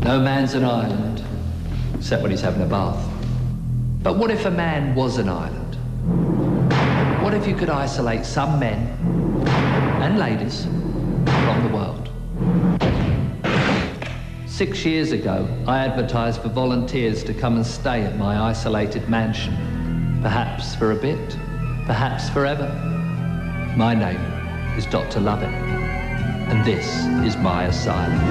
No man's an island, except when he's having a bath. But what if a man was an island? What if you could isolate some men and ladies from the world? 6 years ago, I advertised for volunteers to come and stay at my isolated mansion. Perhaps for a bit, perhaps forever. My name is Dr. Lovett, and this is my asylum.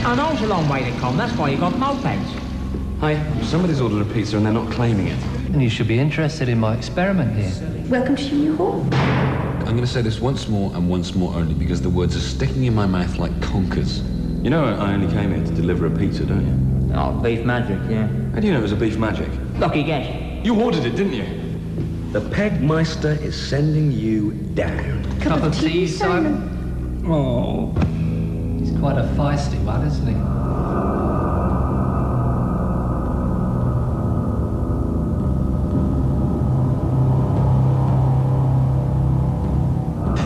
I know it's a long way to come, that's why you got mopeds. Hi, somebody's ordered a pizza and they're not claiming it. And you should be interested in my experiment here. Welcome to your new home. I'm going to say this once more and once more only because the words are sticking in my mouth like conkers. You know I only came here to deliver a pizza, don't you? Oh, beef magic, yeah. How do you know it was a beef magic? Lucky guess. You ordered it, didn't you? The Pegmeister is sending you down. Cup of tea, Simon? Oh. He's quite a feisty one, isn't he?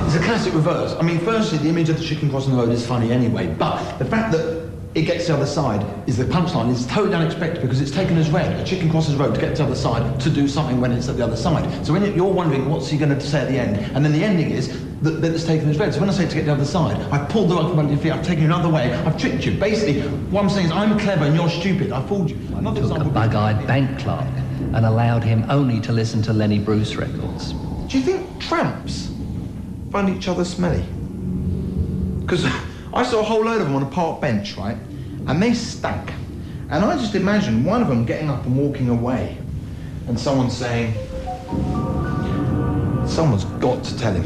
It's a classic reverse. I mean, firstly, the image of the chicken crossing the road is funny anyway, but the fact that it gets to the other side is the punchline is totally unexpected because it's taken as read. A chicken crosses the road to get to the other side to do something when it's at the other side. So when you're wondering what's he going to say at the end, and then the ending is that it's taken as read. So when I say to get to the other side, I've pulled the rug from under your feet, I've taken you another way, I've tricked you. Basically, what I'm saying is I'm clever and you're stupid. I fooled you. I took a bug-eyed bank clerk and allowed him only to listen to Lenny Bruce records. Do you think tramps find each other smelly? Because I saw a whole load of them on a park bench, right? And they stank. And I just imagine one of them getting up and walking away and someone saying, someone's got to tell him.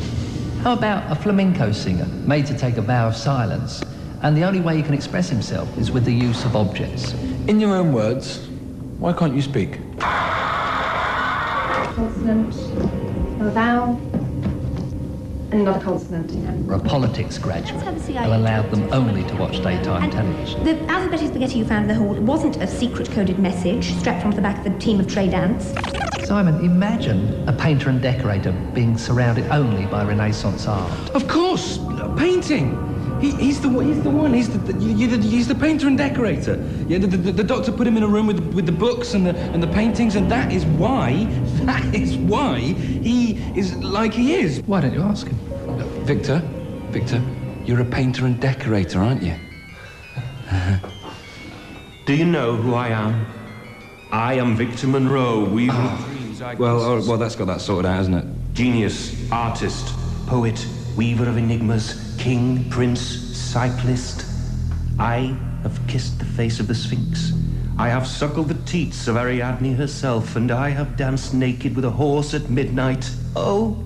How about a flamenco singer made to take a vow of silence, and the only way he can express himself is with the use of objects? In your own words, why can't you speak? Consonant, a vowel, and not a consonant. Or a politics graduate Let's have a CIA and allowed them check. only to watch daytime television. The alphabetic spaghetti you found in the hall wasn't a secret coded message strapped onto the back of a team of trade ants. Simon, imagine a painter and decorator being surrounded only by Renaissance art. Of course, painting. He's the one. He's the painter and decorator. Yeah, the doctor put him in a room with the books and the paintings, and that is why he is like he is. Why don't you ask him? Victor, you're a painter and decorator, aren't you? Do you know who I am? I am Victor Monroe, weaver of dreams. Well, that's got that sorted out, hasn't it? Genius, artist, poet, weaver of enigmas, king, prince, cyclist. I have kissed the face of the Sphinx. I have suckled the teats of Ariadne herself, and I have danced naked with a horse at midnight. Oh,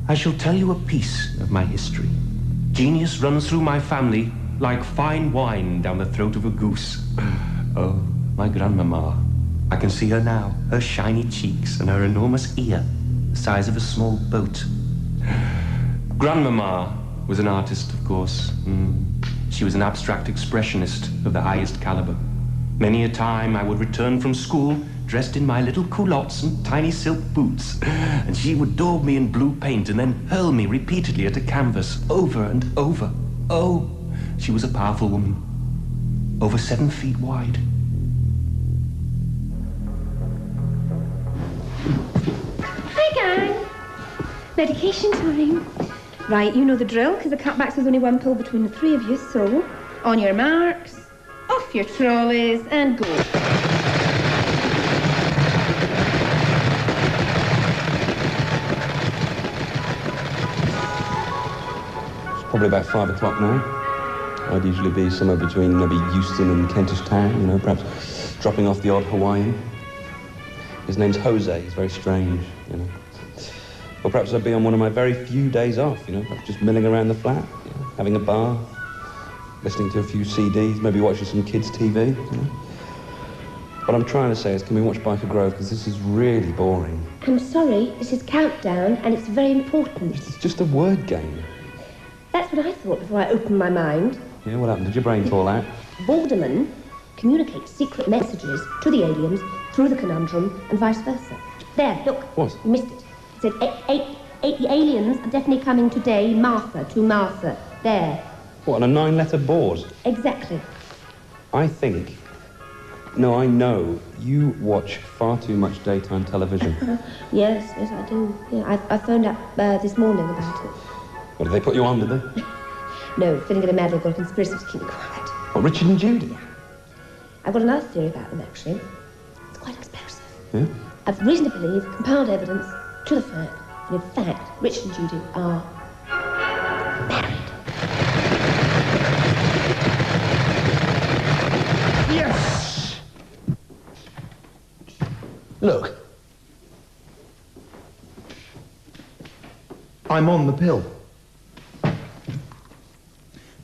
I shall tell you a piece of my history. Genius runs through my family like fine wine down the throat of a goose. Oh, my grandmama. I can see her now, her shiny cheeks and her enormous ear, the size of a small boat. Grandmama was an artist, of course. She was an abstract expressionist of the highest caliber. Many a time I would return from school dressed in my little culottes and tiny silk boots, and she would daub me in blue paint and then hurl me repeatedly at a canvas over and over. Oh, she was a powerful woman, over 7 feet wide. Hi, gang. Medication time. Right, you know the drill, because the cutbacks was only one pill between the three of you, so on your marks, off your trolleys, and go. Probably about 5 o'clock now. I'd usually be somewhere between maybe Euston and Kentish Town, you know, perhaps dropping off the odd Hawaiian. His name's Jose, he's very strange, you know. Or perhaps I'd be on one of my very few days off, you know, perhaps just milling around the flat, you know, having a bar, listening to a few CDs, maybe watching some kids' TV, you know. What I'm trying to say is, can we watch Biker Grove? Because this is really boring. I'm sorry, this is Countdown, and it's very important. It's just a word game. That's what I thought before I opened my mind. Yeah, what happened? Did your brain fall out? Borderman communicates secret messages to the aliens through the conundrum and vice versa. There, look. What? You missed it. It said, the aliens are definitely coming today, Martha, to Martha. There. What, on a 9-letter board? Exactly. I think... No, I know you watch far too much daytime television. Yes, I do. Yeah, I phoned up this morning about it. What, did they put you on, did they? No, feeling in a mad, they've got a conspiracy to keep me quiet. What, Richard and Judy? I've got another theory about them, actually. It's quite explosive. Yeah? I've reason to believe, compiled evidence to the fact that, in fact, Richard and Judy are married. Yes! Look. I'm on the pill.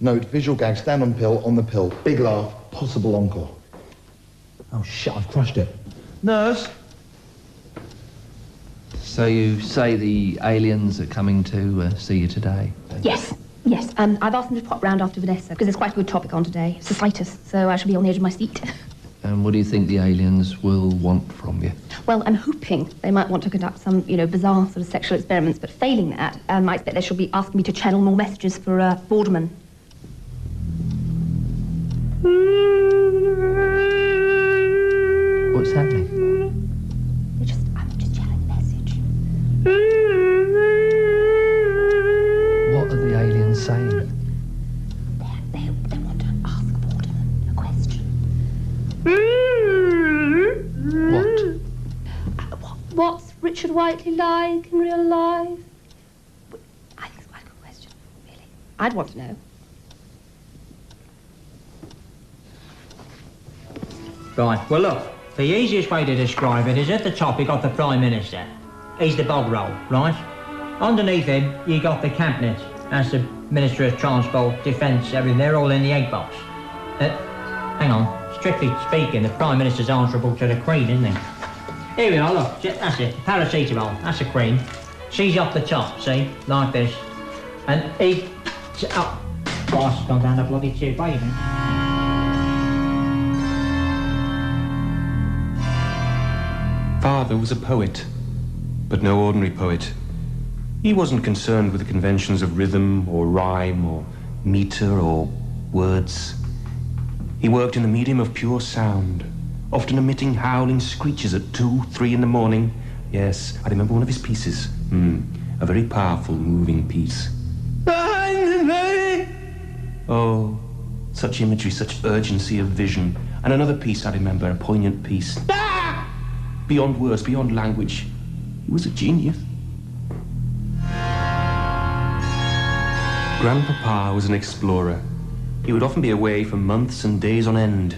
Note, visual gag, stand on pill, on the pill. Big laugh, possible encore. Oh, shit, I've crushed it. Nurse? So you say the aliens are coming to see you today? Yes. I've asked them to pop round after Vanessa, because there's quite a good topic on today. Cystitis, so I shall be on the edge of my seat. And what do you think the aliens will want from you? Well, I'm hoping they might want to conduct some, bizarre sort of sexual experiments, but failing that, I expect they shall be asking me to channel more messages for Borderman. What's happening? I'm just channeling a message. What are the aliens saying? They want to ask Borderman a question. What? What's Richard Whiteley like in real life? I think it's quite a good question, really. I'd want to know. Right, well look, the easiest way to describe it is at the top you got the Prime Minister. He's the bog roll, right? Underneath him you got the Cabinet. That's the Minister of Transport, Defence, everything. They're all in the egg box. Hang on, strictly speaking, the Prime Minister's answerable to the Queen, isn't he? Here we are, look, that's it, paracetamol, that's the Queen. She's up the top, see, like this. And he... Oh, Christ, gone down the bloody tube, wait a minute. Father was a poet, but no ordinary poet. He wasn't concerned with the conventions of rhythm or rhyme or meter or words. He worked in the medium of pure sound, often emitting howling screeches at 2, 3 in the morning. Yes, I remember one of his pieces. A very powerful, moving piece. Oh, such imagery, such urgency of vision. And another piece I remember, a poignant piece. Beyond words, beyond language. He was a genius. Grandpapa was an explorer. He would often be away for months and days on end.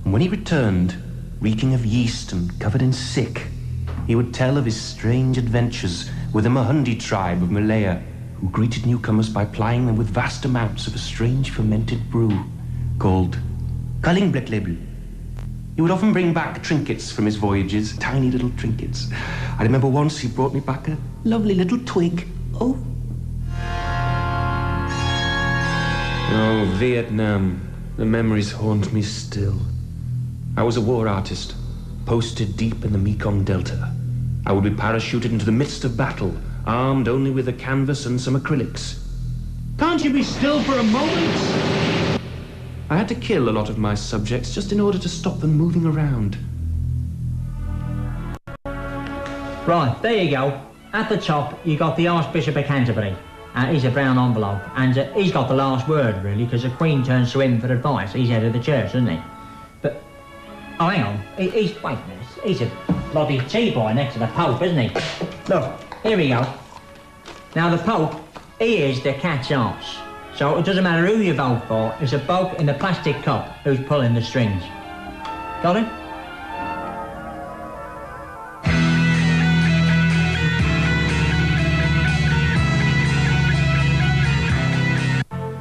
And when he returned, reeking of yeast and covered in sick, he would tell of his strange adventures with the Mahundi tribe of Malaya, who greeted newcomers by plying them with vast amounts of a strange fermented brew called Kalingbletlebel. He would often bring back trinkets from his voyages, tiny little trinkets. I remember once he brought me back a lovely little twig. Oh, Vietnam. The memories haunt me still. I was a war artist, posted deep in the Mekong Delta. I would be parachuted into the midst of battle, armed only with a canvas and some acrylics. Can't you be still for a moment? I had to kill a lot of my subjects just in order to stop them moving around. Right, there you go. At the top, you got the Archbishop of Canterbury. He's a brown envelope, and he's got the last word, really, because the Queen turns to him for advice. He's head of the church, isn't he? But, oh, hang on. Wait a minute. He's a bloody tea boy next to the Pope, isn't he? Look, here we go. Now, the Pope, he is the cat's arse. So it doesn't matter who you vote for, it's a bloke in the plastic cup who's pulling the strings. Got it?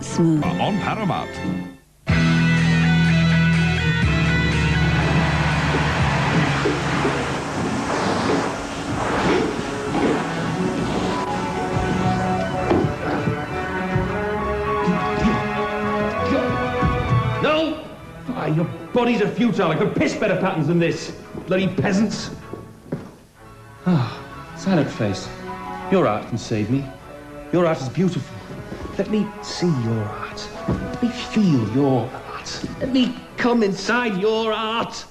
Smooth. On Paramount. Ah, your bodies are futile. I could piss better patterns than this. Bloody peasants. Ah, Silent Face. Your art can save me. Your art is beautiful. Let me see your art. Let me feel your art. Let me come inside your art.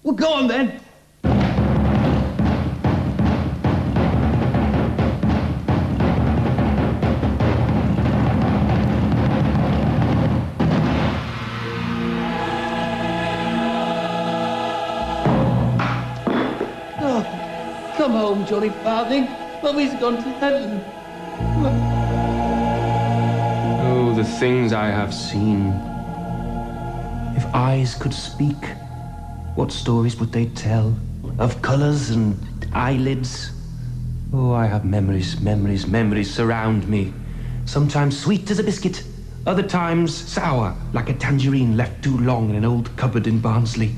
Well, go on then. Come home, Johnny Farthing. Mummy's gone to heaven. Oh, the things I have seen. If eyes could speak, what stories would they tell? Of colours and eyelids. Oh, I have memories, memories, memories surround me. Sometimes sweet as a biscuit, other times sour, like a tangerine left too long in an old cupboard in Barnsley.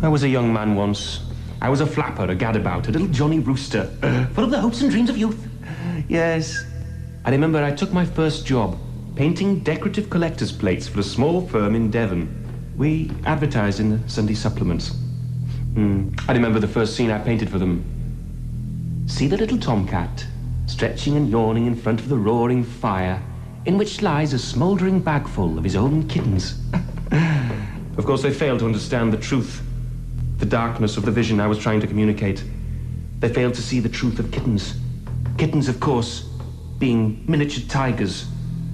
I was a young man once. I was a flapper, a gadabout, a little Johnny Rooster, full of the hopes and dreams of youth. Yes. I remember I took my first job, painting decorative collector's plates for a small firm in Devon. We advertised in the Sunday supplements. I remember the first scene I painted for them. See the little tomcat, stretching and yawning in front of the roaring fire, in which lies a smouldering bagful of his own kittens. Of course, they failed to understand the truth. The darkness of the vision I was trying to communicate. They failed to see the truth of kittens. Kittens, of course, being miniature tigers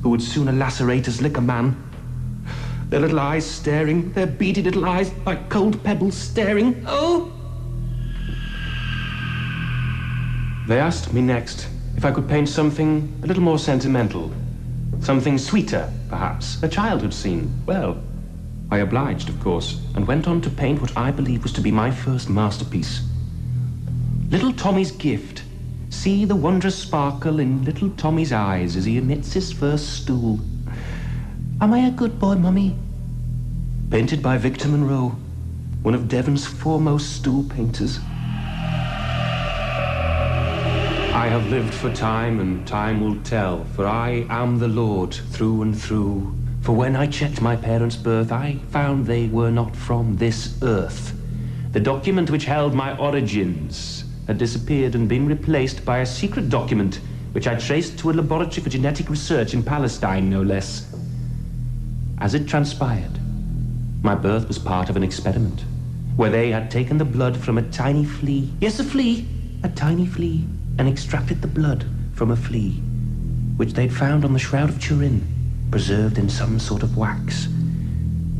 who would sooner lacerate as lick a man. Their little eyes staring, their beady little eyes like cold pebbles staring. Oh! They asked me next if I could paint something a little more sentimental. Something sweeter, perhaps, a childhood scene. Well, I obliged, of course, and went on to paint what I believe was to be my first masterpiece. Little Tommy's gift. See the wondrous sparkle in little Tommy's eyes as he emits his first stool. Am I a good boy, Mummy? Painted by Victor Monroe, one of Devon's foremost stool painters. I have lived for time, and time will tell, for I am the Lord through and through. For when I checked my parents' birth, I found they were not from this earth. The document which held my origins had disappeared and been replaced by a secret document which I traced to a laboratory for genetic research in Palestine, no less. As it transpired, my birth was part of an experiment where they had taken the blood from a tiny flea. Yes, a flea, a tiny flea, and extracted the blood from a flea, which they'd found on the Shroud of Turin, preserved in some sort of wax.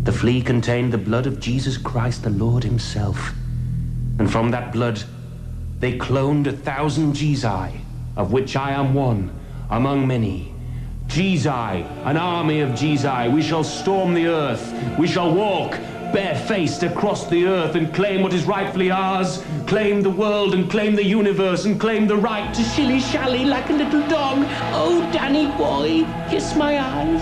The flea contained the blood of Jesus Christ, the Lord himself. And from that blood, they cloned 1,000 Gizai, of which I am one, among many. Gizai, an army of Gizai, we shall storm the earth. We shall walk barefaced across the earth and claim what is rightfully ours, claim the world and claim the universe and claim the right to shilly-shally like a little dog. Oh, Danny boy, kiss my eyes.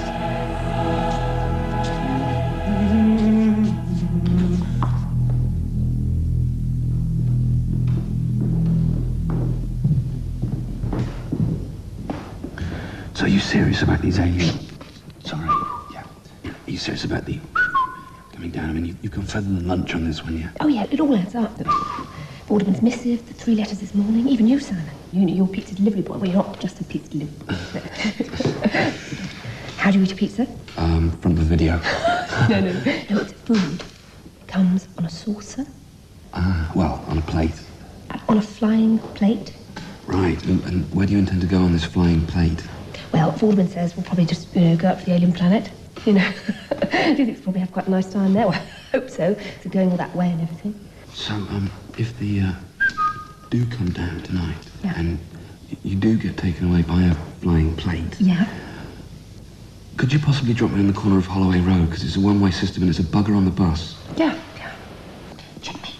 So are you serious about these aliens? Sorry, yeah. Are you serious about the coming down? I mean, you've gone further than lunch on this one, yeah? Oh, yeah, it all adds up. Alderman's missive, the 3 letters this morning, even you, Simon. You're pizza delivery boy. Well, you're not just a pizza delivery boy. How do you eat a pizza? From the video. No, it's food. It comes on a saucer. Well, on a plate. On a flying plate. Right, and where do you intend to go on this flying plate? Well, Alderman says we'll probably just, go up to the alien planet. I do think we'll probably have quite a nice time there. Well, I hope so. So going all that way and everything. So, if the, do come down tonight, yeah, and you do get taken away by a flying plate, yeah, could you possibly drop me on the corner of Holloway Road? Because it's a one-way system and it's a bugger on the bus. Yeah. Checkmate.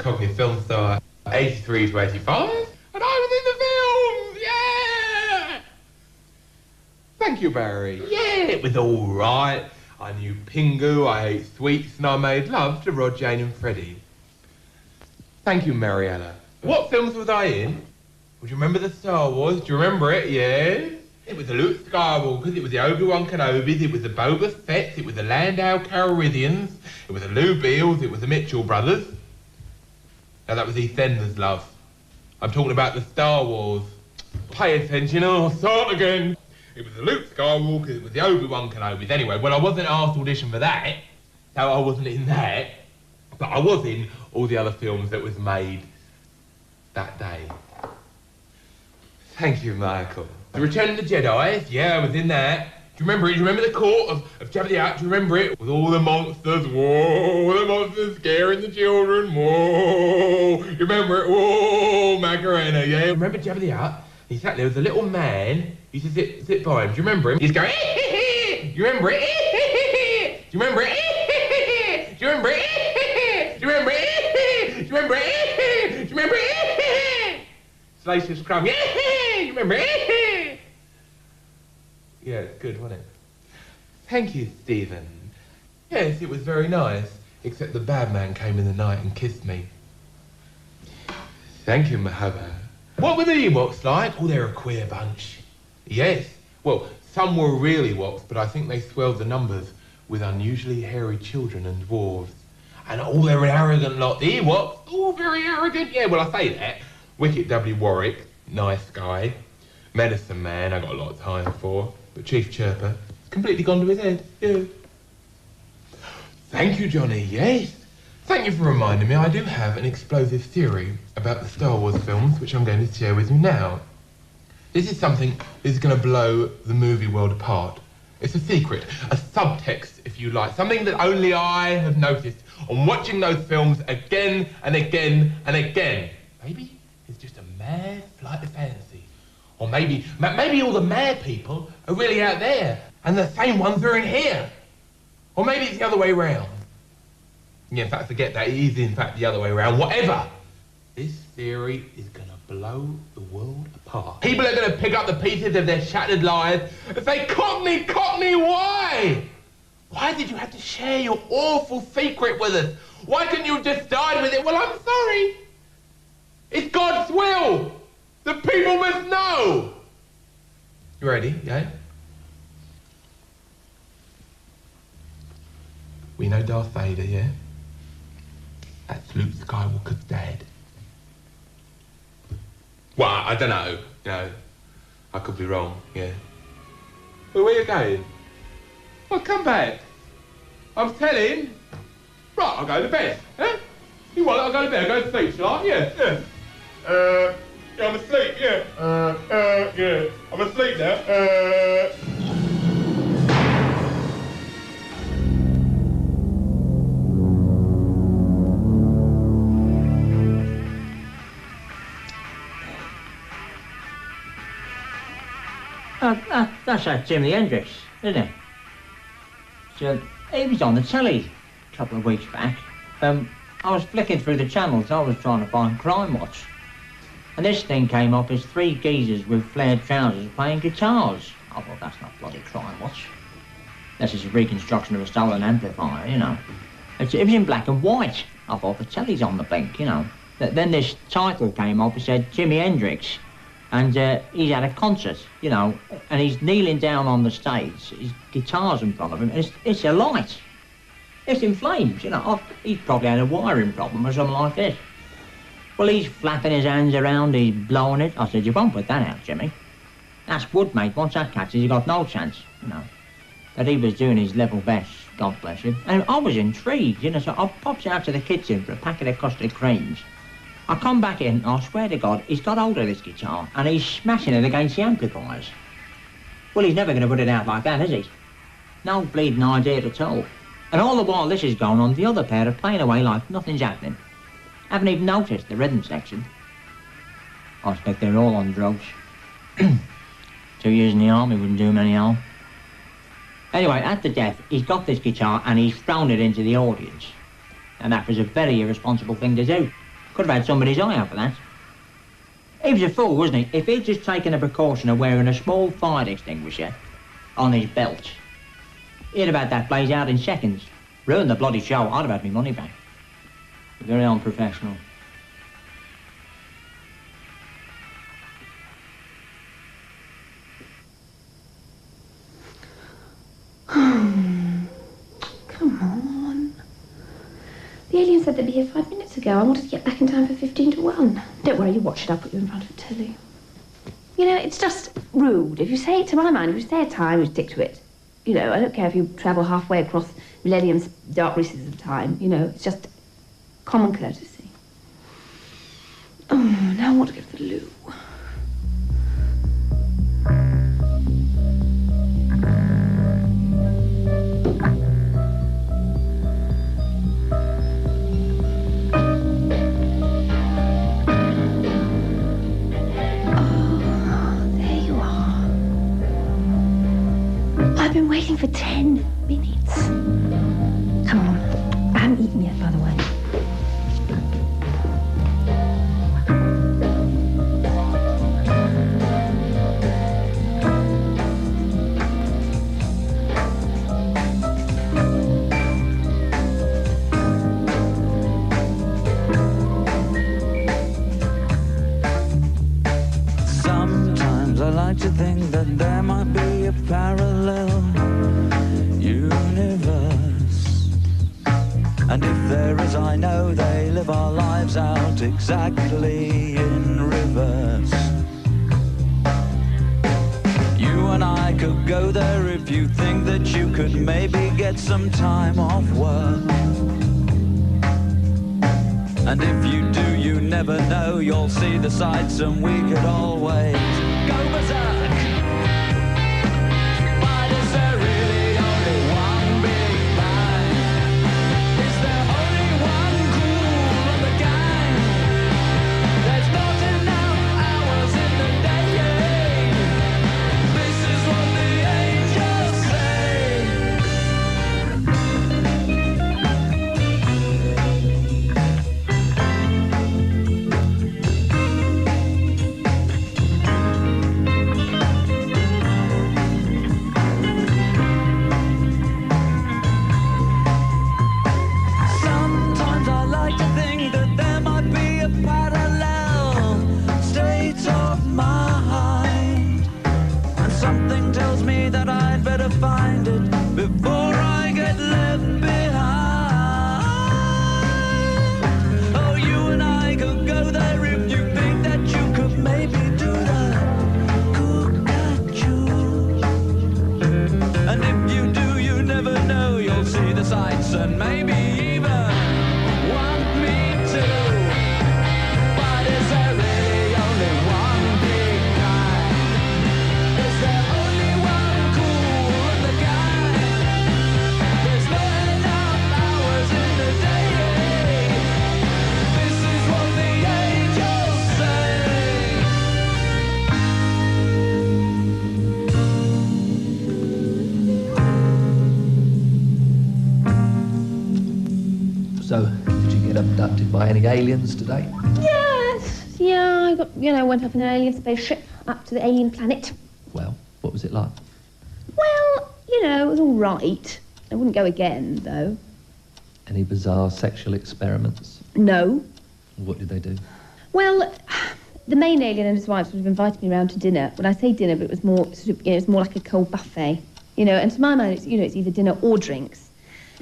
Cockney film star, 83 to 85, and I was in the film! Yeah! Thank you, Barry. Yeah, it was all right. I knew Pingu, I ate sweets, and I made love to Rod, Jane and Freddie. Thank you, Mariella. What films was I in? Would you remember the Star Wars? Do you remember it? Yes. It was the Luke Skywalkers, it was the Obi-Wan Kenobis, it was the Boba Fett's, it was the Landau Calrissians, it was the Lou Beals, it was the Mitchell brothers. Now that was EastEnders, love. I'm talking about the Star Wars. Pay attention, I'll start again. It was the Luke Skywalker, it was the Obi-Wan Kenobis. Anyway, well, I wasn't asked to audition for that, so I wasn't in that. But I was in all the other films that was made that day. Thank you, Michael. The Return of the Jedi, yeah, I was in that. Do you remember it? Do you remember the court of Jabba the Hutt? Do you remember it? With all the monsters, whoa, all the monsters scaring the children, whoa. You remember it? Whoa, Macarena, yeah. Remember Jabba the Hutt? He sat there, was a little man, he used to sit by him. Do you remember him? He's going, do you remember it? Do you remember it? Do you remember it? Do you remember it? Do you remember it? Do you remember it? Salacious Crumb, yeah, you remember it? Yeah, it's good, wasn't it? Thank you, Stephen. Yes, it was very nice, except the bad man came in the night and kissed me. Thank you, Mahaba. What were the Ewoks like? Oh, they're a queer bunch. Yes. Well, some were real Ewoks, but I think they swelled the numbers with unusually hairy children and dwarves. And all they're an arrogant lot. The Ewoks, all very arrogant. Yeah, well, I say that. Wicket W. Warwick, nice guy. Medicine Man, I got a lot of time for. But Chief Chirper, completely gone to his head. Yeah. Thank you, Johnny. Yes. Thank you for reminding me. I do have an explosive theory about the Star Wars films, which I'm going to share with you now. This is something that is going to blow the movie world apart. It's a secret, a subtext, if you like, something that only I have noticed on watching those films again and again and again. Maybe it's just a mad flight of fancy. Or maybe all the mad people are really out there and the same ones are in here. Or maybe it's the other way around. Yeah, in fact, forget that. It is, in fact, the other way around. Whatever. This theory is going to blow the world apart. People are going to pick up the pieces of their shattered lives and say, Cockney, Cockney, why? Why did you have to share your awful secret with us? Why couldn't you have just died with it? Well, I'm sorry. It's God's will. The people must know. You ready? Yeah? We know Darth Vader, yeah? That's Luke Skywalker's dad. Well, I don't know. You know, I could be wrong, yeah. Well, where are you going? Well, come back. I'm telling. Right, I'll go to bed, huh? You want it? I'll go to bed. I'll go to sleep, shall I? Yeah. Yeah, I'm asleep, yeah. Yeah. I'm asleep now. That's that Jimi Hendrix, isn't it? So, he was on the telly a couple of weeks back. I was flicking through the channels, I was trying to find Crime Watch. And this thing came up as three geezers with flared trousers playing guitars. I thought, that's not bloody Crime Watch. This is a reconstruction of a stolen amplifier, you know. It was in black and white. I thought, the telly's on the blink, you know. Then this title came up, it said Jimi Hendrix. And he's at a concert, you know, and he's kneeling down on the stage. His guitar's in front of him, and it's alight. It's in flames, you know. He's probably had a wiring problem or something like this. Well, he's flapping his hands around, he's blowing it. I said, you won't put that out, Jimmy. That's wood, mate. Once that catches, you got no chance, you know. But he was doing his level best, God bless him. And I was intrigued, you know, so I popped out to the kitchen for a packet of custard creams. I come back in, and I swear to God, he's got hold of this guitar, and he's smashing it against the amplifiers. Well, he's never going to put it out like that, is he? No bleeding idea at all. And all the while this is going on, the other pair are playing away like nothing's happening. Haven't even noticed the rhythm section. I expect they're all on drugs. 2 years in the army wouldn't do him any harm. Anyway, at the death, he's got this guitar and he's thrown it into the audience. And that was a very irresponsible thing to do. Could have had somebody's eye out for that. He was a fool, wasn't he? If he'd just taken the precaution of wearing a small fire extinguisher on his belt, he'd have had that blaze out in seconds. Ruined the bloody show. I'd have had my money back. Very unprofessional. Come on. The alien said they'd be here 5 minutes ago. I wanted to get back in time for 15 to 1. Don't worry, you watch it. I'll put you in front of the telly. You know, it's just rude. If you say it, to my mind, if you say a time, you stick to it. You know, I don't care if you travel halfway across millennium's dark recesses of time. You know, it's just common courtesy. Oh, now I want to go to the loo. I've been waiting for 10 minutes. Come on. I haven't eaten yet, by the way. Sometimes I like to think that there might be a parallel universe, and if there is, I know they live our lives out exactly in reverse. You and I could go there if you think that you could maybe get some time off work, and if you do, you never know, you'll see the sights and we could always go berserk. Find it before I get left behind. Oh, you and I could go there if you think that you could maybe do that. Could catch you. And if you do, you never know, you'll see the sights and maybe even want me to. But is there really only one big kind? Is there only one cool? There's not enough hours in the day. This is what the angels So, did you get abducted by any aliens today? Yes. Yeah, I got, went up in an alien spaceship up to the alien planet. Well, what was it like? Well, it was all right. I wouldn't go again, though. Any bizarre sexual experiments? No. What did they do? Well, the main alien and his wife sort of invited me around to dinner. When I say dinner, but it was more sort of, it was more like a cold buffet. And to my mind, it's, it's either dinner or drinks.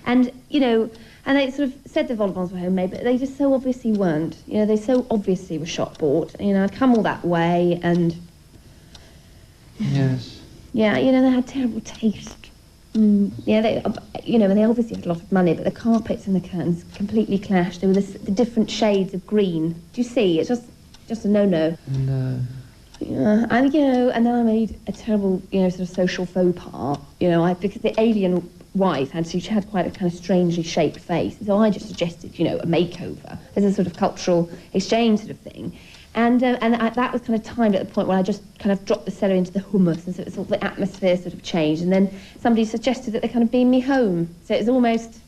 And, and they sort of said the vol au vents were homemade, but they just so obviously weren't. They so obviously were shop bought. I'd come all that way and... Yes. Yeah, they had terrible taste. Yeah, they obviously had a lot of money, but the carpets and the curtains completely clashed. There were the different shades of green. Do you see? It's just a no-no. No. Yeah, and and then I made a terrible, sort of social faux pas. Because the alien wife she had quite a kind of strangely shaped face, so I just suggested, a makeover as a sort of cultural exchange sort of thing. And that was kind of timed at the point where I just kind of dropped the celery into the hummus, and so it sort of the atmosphere sort of changed. And then somebody suggested that they kind of beam me home. So it was almost,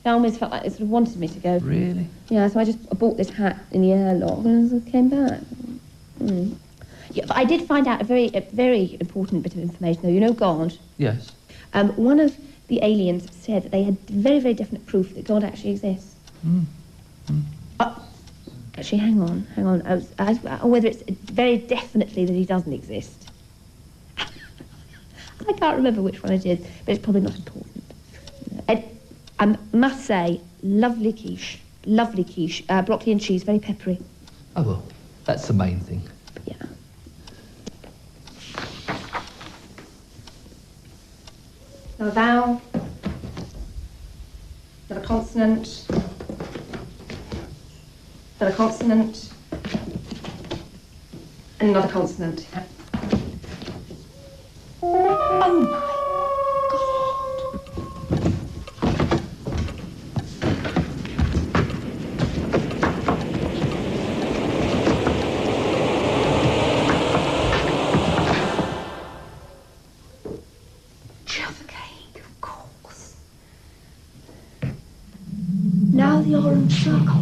I almost felt like they sort of wanted me to go. Really? Yeah, so I bought this hat in the airlock and I came back. Yeah, but I did find out a very important bit of information, though. You know God? Yes. One of the aliens said that they had very, very definite proof that God actually exists. Actually, hang on. Whether it's very definitely that he doesn't exist. I can't remember which one it is, but it's probably not important. I must say, lovely quiche, broccoli and cheese, very peppery. Oh, well, that's the main thing. Yeah. Not a vowel, not a consonant, not a consonant, and another consonant. Oh my God. Jaffa cake, of course. Now the orange circle.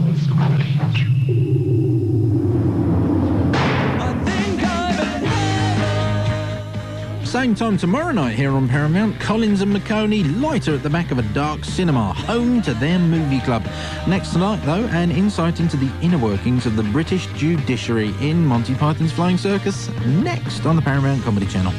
Same time tomorrow night here on Paramount, Collins and McConey lighter at the back of a dark cinema, home to their movie club. Next tonight, though, an insight into the inner workings of the British judiciary in Monty Python's Flying Circus, next on the Paramount Comedy Channel.